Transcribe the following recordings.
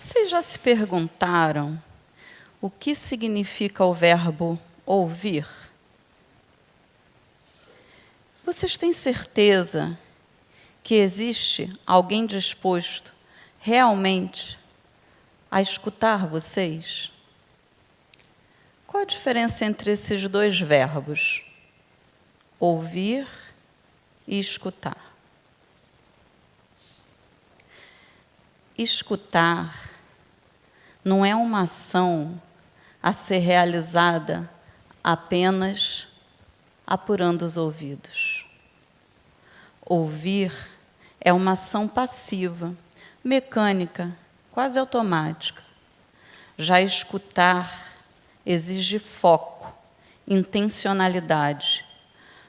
Vocês já se perguntaram o que significa o verbo ouvir? Vocês têm certeza que existe alguém disposto realmente a escutar vocês? Qual a diferença entre esses dois verbos? Ouvir e escutar. Escutar não é uma ação a ser realizada apenas apurando os ouvidos. Ouvir é uma ação passiva, mecânica, quase automática. Já escutar exige foco, intencionalidade,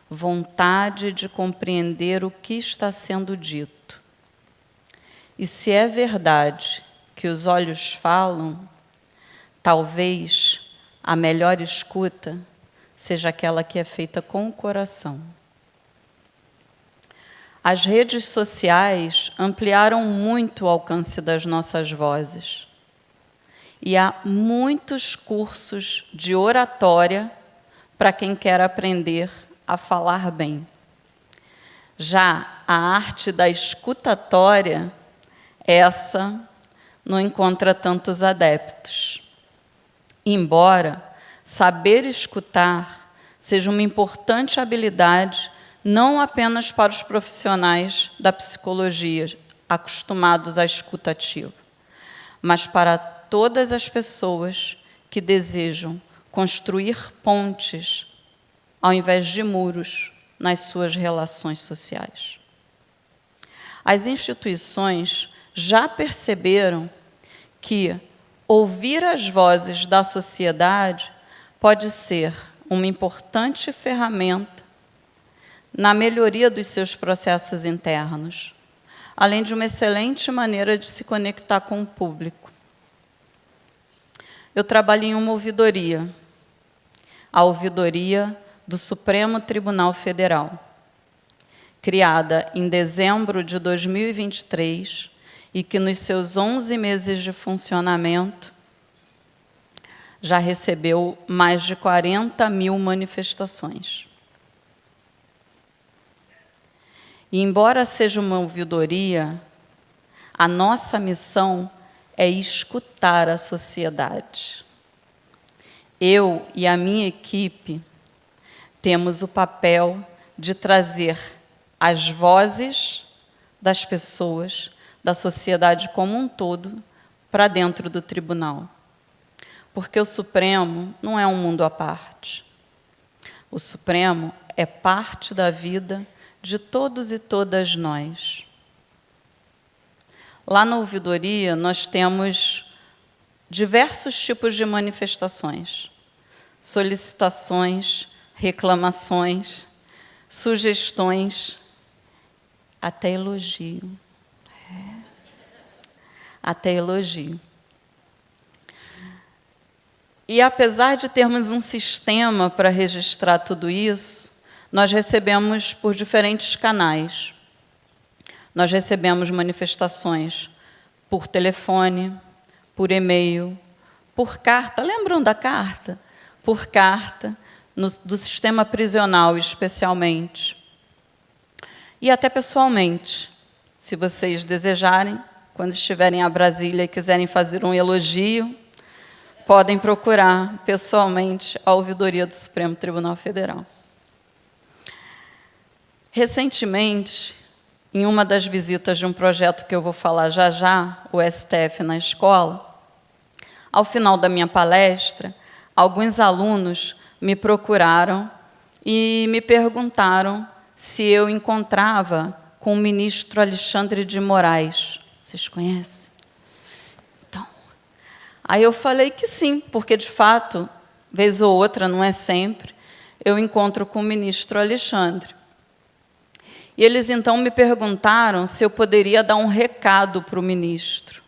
vontade de compreender o que está sendo dito. E se é verdade que os olhos falam, talvez a melhor escuta seja aquela que é feita com o coração. As redes sociais ampliaram muito o alcance das nossas vozes. E há muitos cursos de oratória para quem quer aprender a falar bem. Já a arte da escutatória, essa não encontra tantos adeptos. Embora saber escutar seja uma importante habilidade não apenas para os profissionais da psicologia acostumados à escuta ativa, mas para todas as pessoas que desejam construir pontes ao invés de muros nas suas relações sociais. As instituições já perceberam que ouvir as vozes da sociedade pode ser uma importante ferramenta na melhoria dos seus processos internos, além de uma excelente maneira de se conectar com o público. Eu trabalho em uma ouvidoria, a ouvidoria do Supremo Tribunal Federal, criada em dezembro de 2023 e que nos seus 11 meses de funcionamento já recebeu mais de 40 mil manifestações. E, embora seja uma ouvidoria, a nossa missão é escutar a sociedade. Eu e a minha equipe temos o papel de trazer as vozes das pessoas, da sociedade como um todo, para dentro do tribunal. Porque o Supremo não é um mundo à parte. O Supremo é parte da vida de todos e todas nós. Lá na ouvidoria, nós temos diversos tipos de manifestações, solicitações, reclamações, sugestões, até elogio. Até elogio. E apesar de termos um sistema para registrar tudo isso, nós recebemos por diferentes canais. Nós recebemos manifestações por telefone, por e-mail, por carta. Lembram da carta? Por carta, do sistema prisional especialmente. E até pessoalmente, se vocês desejarem, quando estiverem a Brasília e quiserem fazer um elogio, podem procurar pessoalmente a ouvidoria do Supremo Tribunal Federal. Recentemente, em uma das visitas de um projeto que eu vou falar já já, o STF na escola, ao final da minha palestra, alguns alunos me procuraram e me perguntaram se eu encontrava com o ministro Alexandre de Moraes. Vocês conhecem? Então, aí eu falei que sim, porque, de fato, vez ou outra, não é sempre, eu encontro com o ministro Alexandre. E eles, então, me perguntaram se eu poderia dar um recado para o ministro.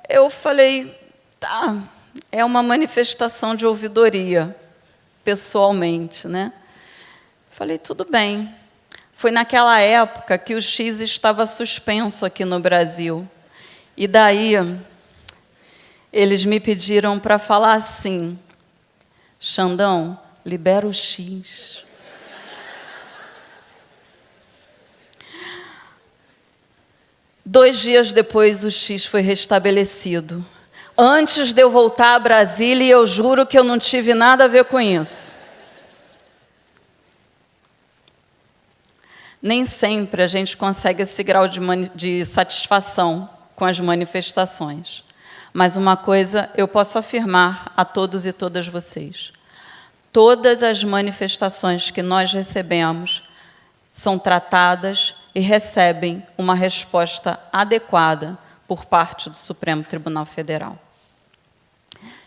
Eu falei, tá, é uma manifestação de ouvidoria, pessoalmente, né? Falei, tudo bem. Foi naquela época que o X estava suspenso aqui no Brasil. E daí, eles me pediram para falar assim: Xandão, libera o X. Dois dias depois, o X foi restabelecido. Antes de eu voltar a Brasília, eu juro que eu não tive nada a ver com isso. Nem sempre a gente consegue esse grau de satisfação com as manifestações. Mas uma coisa eu posso afirmar a todos e todas vocês: todas as manifestações que nós recebemos são tratadas e recebem uma resposta adequada por parte do Supremo Tribunal Federal.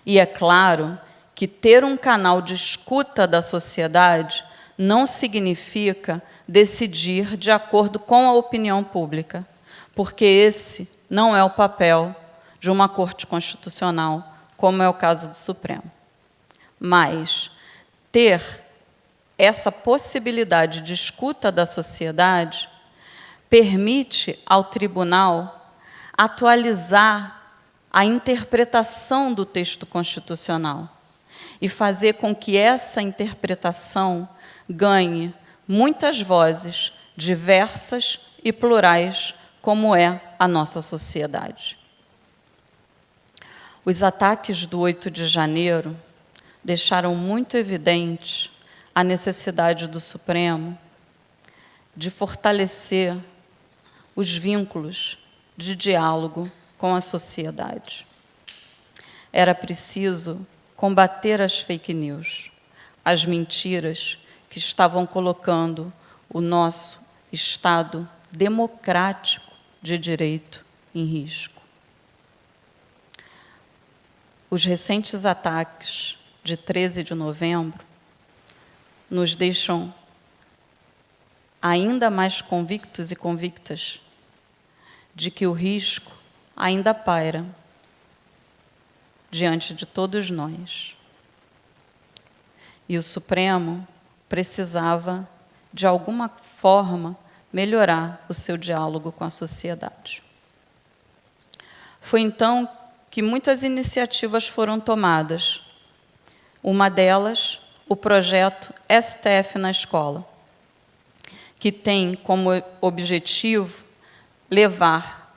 E é claro que ter um canal de escuta da sociedade não significa decidir de acordo com a opinião pública, porque esse não é o papel de uma Corte Constitucional, como é o caso do Supremo. Mas ter essa possibilidade de escuta da sociedade permite ao tribunal atualizar a interpretação do texto constitucional e fazer com que essa interpretação ganhe muitas vozes diversas e plurais, como é a nossa sociedade. Os ataques do 8 de janeiro deixaram muito evidente a necessidade do Supremo de fortalecer os vínculos de diálogo com a sociedade. Era preciso combater as fake news, as mentiras que estavam colocando o nosso Estado democrático de direito em risco. Os recentes ataques de 13 de novembro nos deixam ainda mais convictos e convictas de que o risco ainda paira diante de todos nós. E o Supremo precisava, de alguma forma, melhorar o seu diálogo com a sociedade. Foi então que muitas iniciativas foram tomadas. Uma delas, o projeto STF na Escola, que tem como objetivo levar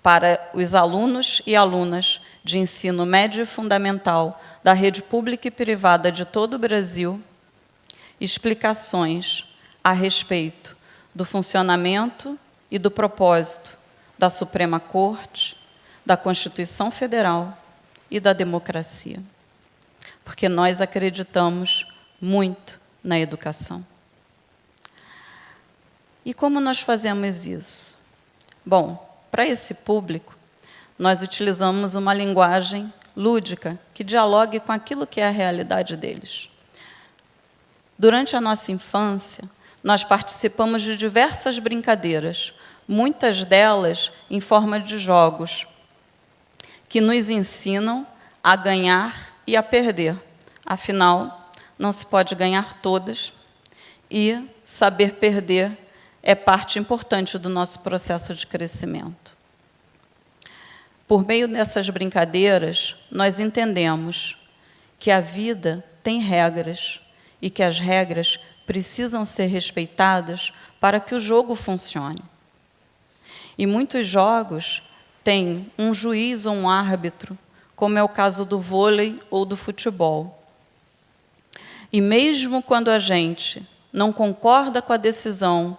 para os alunos e alunas de ensino médio e fundamental da rede pública e privada de todo o Brasil explicações a respeito do funcionamento e do propósito da Suprema Corte, da Constituição Federal e da democracia. Porque nós acreditamos muito na educação. E como nós fazemos isso? Bom, para esse público, nós utilizamos uma linguagem lúdica que dialogue com aquilo que é a realidade deles. Durante a nossa infância, nós participamos de diversas brincadeiras, muitas delas em forma de jogos, que nos ensinam a ganhar e a perder. Afinal, não se pode ganhar todas, e saber perder é parte importante do nosso processo de crescimento. Por meio dessas brincadeiras, nós entendemos que a vida tem regras e que as regras precisam ser respeitadas para que o jogo funcione. E muitos jogos têm um juiz ou um árbitro, como é o caso do vôlei ou do futebol. E mesmo quando a gente não concorda com a decisão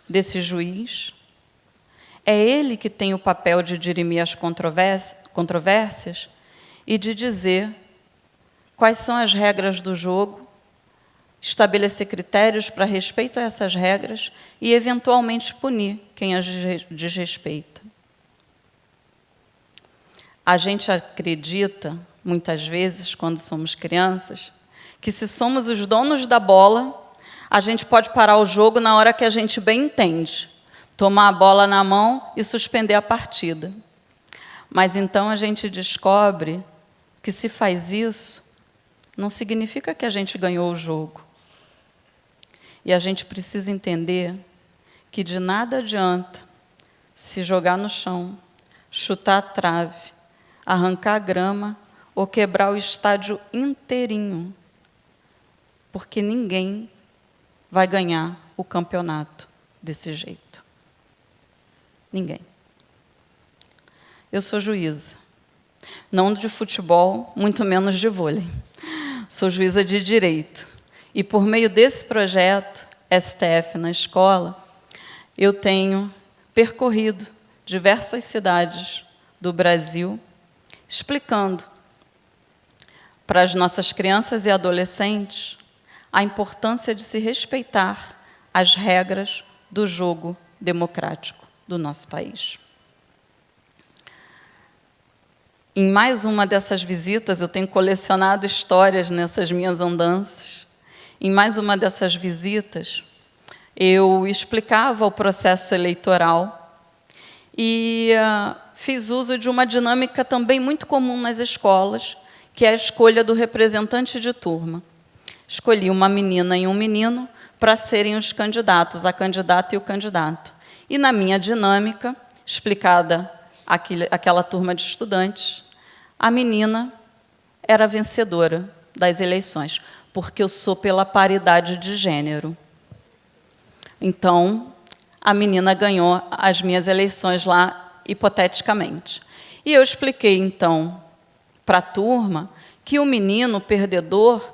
desse juiz, é ele que tem o papel de dirimir as controvérsias e de dizer quais são as regras do jogo, estabelecer critérios para respeito a essas regras e, eventualmente, punir quem as desrespeita. A gente acredita, muitas vezes, quando somos crianças, que se somos os donos da bola, a gente pode parar o jogo na hora que a gente bem entende, tomar a bola na mão e suspender a partida. Mas então a gente descobre que, se faz isso, não significa que a gente ganhou o jogo. E a gente precisa entender que de nada adianta se jogar no chão, chutar a trave, arrancar a grama ou quebrar o estádio inteirinho, porque ninguém vai ganhar o campeonato desse jeito. Ninguém. Eu sou juíza, não de futebol, muito menos de vôlei. Sou juíza de direito. E por meio desse projeto, STF na Escola, eu tenho percorrido diversas cidades do Brasil, explicando para as nossas crianças e adolescentes a importância de se respeitar as regras do jogo democrático do nosso país. Em mais uma dessas visitas, eu tenho colecionado histórias nessas minhas andanças. Em mais uma dessas visitas, eu explicava o processo eleitoral e fiz uso de uma dinâmica também muito comum nas escolas, que é a escolha do representante de turma. Escolhi uma menina e um menino para serem os candidatos, a candidata e o candidato. E na minha dinâmica, explicada àquela turma de estudantes, a menina era a vencedora das eleições, porque eu sou pela paridade de gênero. Então, a menina ganhou as minhas eleições lá, hipoteticamente. E eu expliquei, então, para a turma que o menino perdedor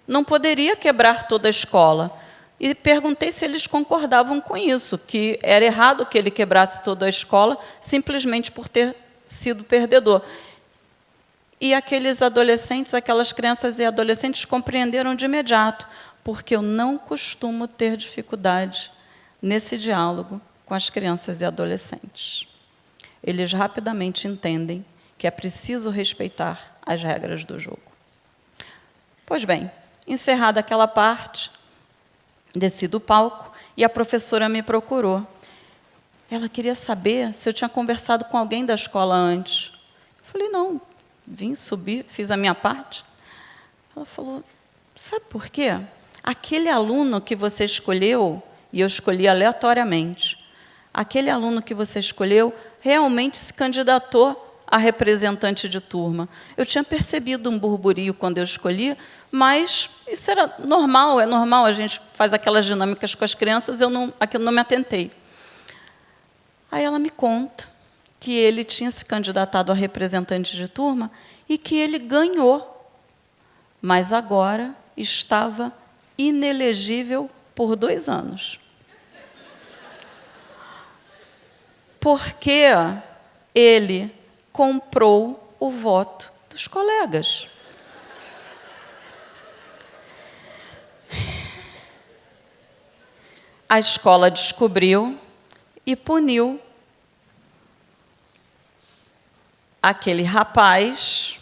não poderia quebrar toda a escola. E perguntei se eles concordavam com isso, que era errado que ele quebrasse toda a escola simplesmente por ter sido perdedor. E aqueles adolescentes, aquelas crianças e adolescentes compreenderam de imediato, porque eu não costumo ter dificuldade nesse diálogo com as crianças e adolescentes. Eles rapidamente entendem que é preciso respeitar as regras do jogo. Pois bem, encerrada aquela parte, desci do palco e a professora me procurou. Ela queria saber se eu tinha conversado com alguém da escola antes. Eu falei, não, vim subir, fiz a minha parte. Ela falou, sabe por quê? Aquele aluno que você escolheu, e eu escolhi aleatoriamente, aquele aluno que você escolheu realmente se candidatou a representante de turma. Eu tinha percebido um burburinho quando eu escolhi, mas isso era normal, é normal, a gente faz aquelas dinâmicas com as crianças, aquilo não me atentei. Aí ela me conta que ele tinha se candidatado a representante de turma e que ele ganhou, mas agora estava inelegível por 2 anos. Porque ele comprou o voto dos colegas. A escola descobriu e puniu aquele rapaz.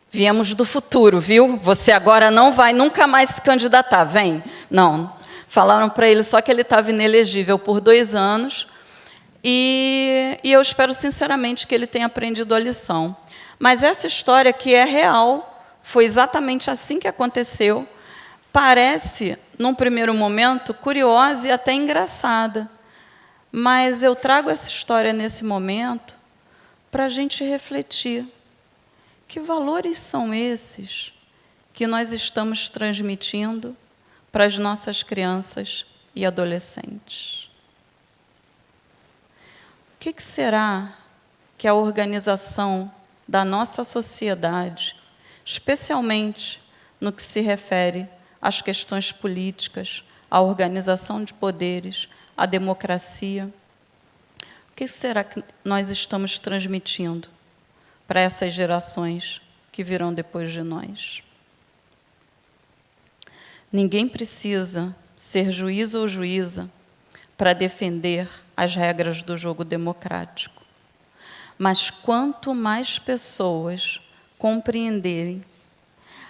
Viemos do futuro, viu? Você agora não vai nunca mais se candidatar, vem. Não, falaram para ele só que ele estava inelegível por 2 anos e eu espero sinceramente que ele tenha aprendido a lição. Mas essa história que é real, foi exatamente assim que aconteceu, parece, num primeiro momento, curiosa e até engraçada. Mas eu trago essa história nesse momento para a gente refletir. Que valores são esses que nós estamos transmitindo para as nossas crianças e adolescentes? O que será que a organização da nossa sociedade, especialmente no que se refere às questões políticas, à organização de poderes, à democracia, o que será que nós estamos transmitindo para essas gerações que virão depois de nós? Ninguém precisa ser juiz ou juíza para defender as regras do jogo democrático. Mas quanto mais pessoas compreenderem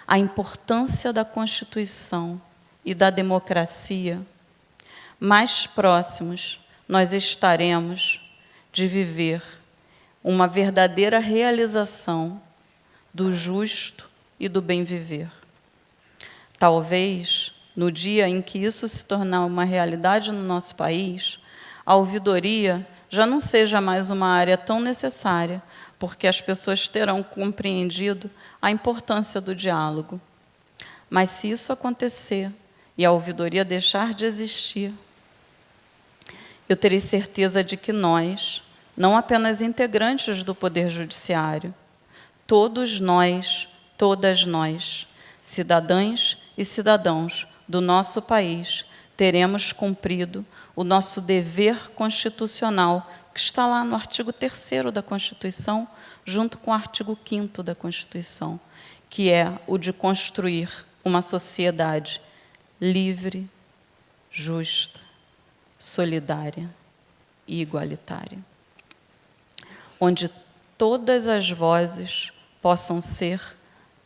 a importância da Constituição e da democracia, mais próximos nós estaremos de viver uma verdadeira realização do justo e do bem viver. Talvez, no dia em que isso se tornar uma realidade no nosso país, a ouvidoria já não seja mais uma área tão necessária, porque as pessoas terão compreendido a importância do diálogo. Mas se isso acontecer e a ouvidoria deixar de existir, eu terei certeza de que nós, não apenas integrantes do Poder Judiciário, todos nós, todas nós, cidadãs e cidadãos do nosso país, teremos cumprido o nosso dever constitucional, que está lá no artigo 3º da Constituição, junto com o artigo 5º da Constituição, que é o de construir uma sociedade livre, justa, solidária e igualitária, onde todas as vozes possam ser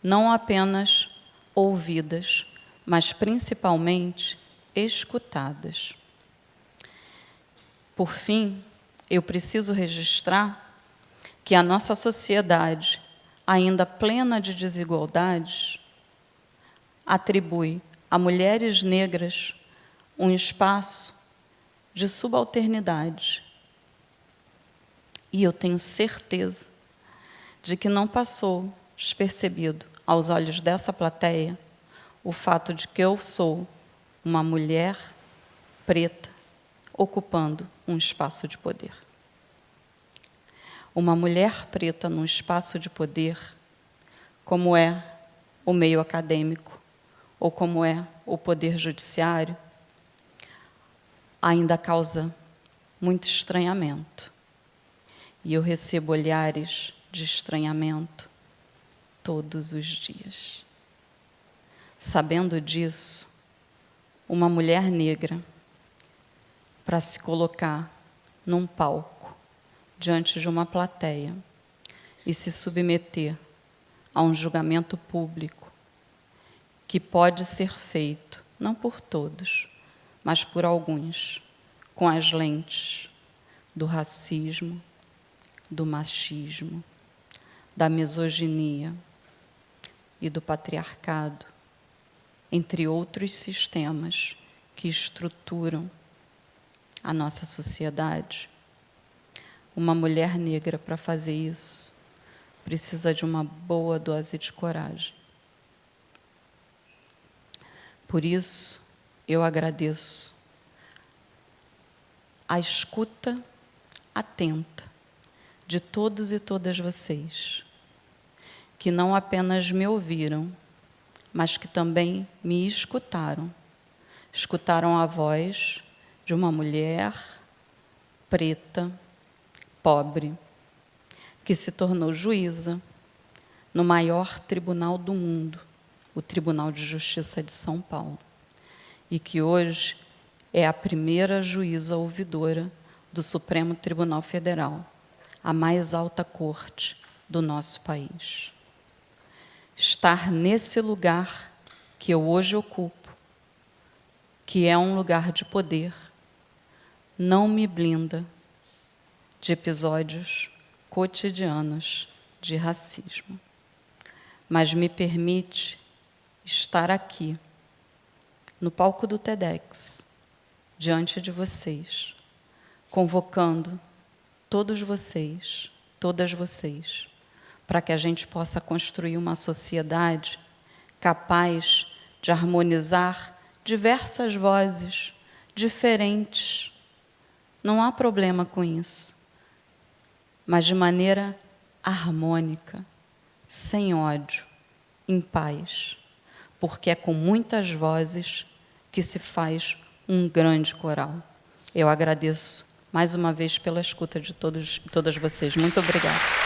não apenas ouvidas, mas principalmente escutadas. Por fim, eu preciso registrar que a nossa sociedade, ainda plena de desigualdades, atribui a mulheres negras um espaço de subalternidade. E eu tenho certeza de que não passou despercebido aos olhos dessa plateia o fato de que eu sou uma mulher preta ocupando um espaço de poder. Uma mulher preta num espaço de poder, como é o meio acadêmico, ou como é o poder judiciário, ainda causa muito estranhamento. E eu recebo olhares de estranhamento todos os dias. Sabendo disso, uma mulher negra, para se colocar num palco, diante de uma plateia, e se submeter a um julgamento público, que pode ser feito, não por todos, mas por alguns, com as lentes do racismo, do machismo, da misoginia e do patriarcado, entre outros sistemas que estruturam a nossa sociedade. Uma mulher negra, para fazer isso, precisa de uma boa dose de coragem. Por isso, eu agradeço a escuta atenta de todos e todas vocês, que não apenas me ouviram, mas que também me escutaram. Escutaram a voz de uma mulher preta, pobre, que se tornou juíza no maior tribunal do mundo, o Tribunal de Justiça de São Paulo, e que hoje é a primeira juíza ouvidora do Supremo Tribunal Federal, a mais alta corte do nosso país. Estar nesse lugar que eu hoje ocupo, que é um lugar de poder, não me blinda de episódios cotidianos de racismo, mas me permite estar aqui, no palco do TEDx, diante de vocês, convocando todos vocês, todas vocês, para que a gente possa construir uma sociedade capaz de harmonizar diversas vozes diferentes. Não há problema com isso, mas de maneira harmônica, sem ódio, em paz, porque é com muitas vozes que se faz um grande coral. Eu agradeço mais uma vez pela escuta de todos e todas vocês. Muito obrigada.